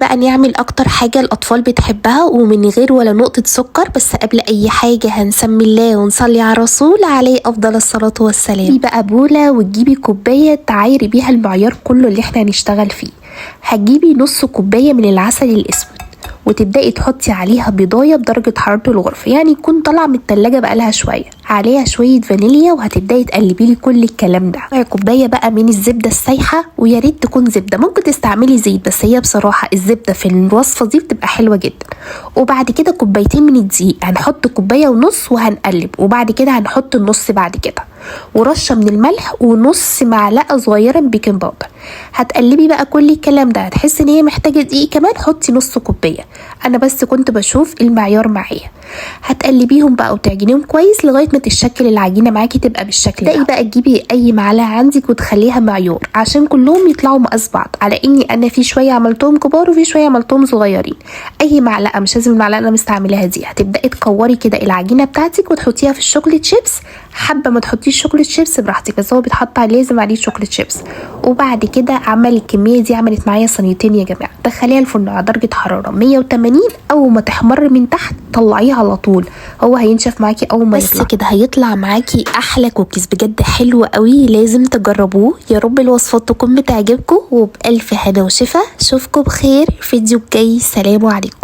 بقى نعمل اكتر حاجة الاطفال بتحبها ومن غير ولا نقطة سكر. بس قبل اي حاجة هنسمي الله ونصلي على الرسول عليه افضل الصلاة والسلام. دي بقى بولة وتجيبي كوباية تعايري بيها المعيار كله اللي احنا هنشتغل فيه. هتجيبي نص كوباية من العسل الاسود وتبدأي تحطي عليها بيضايه بدرجة حرارة الغرفة، يعني تكون طالعة من التلاجة بقالها شوية، عليها شوية فانيليا، وهتبدأي تقلبي لي كل الكلام ده. كوباية بقى من الزبدة السايحة، ويا ريت تكون زبدة، ممكن تستعملي زيت بس هي بصراحة الزبدة في الوصفة دي بتبقى حلوة جدا. وبعد كده كوبايتين من الدقيق، هنحط كوباية ونص وهنقلب، وبعد كده هنحط النص بعد كده، ورشه من الملح ونص معلقه صغيره من بيكنج باودر. هتقلبي بقى كل الكلام ده، هتحسي ان هي محتاجه دقيق كمان حطي نص كوبايه، انا بس كنت بشوف المعيار معايا. هتقلبيهم بقى وتعجنيهم كويس لغايه ما تتشكل العجينه معاكي تبقى بالشكل ده. بقى تجيبي اي معلقه عندك وتخليها معيار عشان كلهم يطلعوا مقاس بعض، على اني انا في شويه عملتهم كبار وفي شويه عملتهم صغيرين. اي معلقه، مش لازم المعلقه انا مستعملها دي. هتبداي تكوري كده العجينه بتاعتك وتحطيها في الشوكليت شيبس. حابه ما تحطيش شوكليت شيبس براحتك، بس هو بيتحط عليه لازم عليه شوكليت شيبس. وبعد كده عمل الكميه دي عملت معايا صينيتين يا جماعه. دخليها الفرن على درجه حراره 180، اول ما تحمر من تحت طلعيها على طول، هو هينشف معاكي اول ما يطلع. بس كده هيطلع معاكي احلى كوكيز، بجد حلو قوي، لازم تجربوه. يا رب الوصفات تكون بتعجبكم، وبألف هنا وشفا. اشوفكم بخير فيديو جاي، سلام عليكم.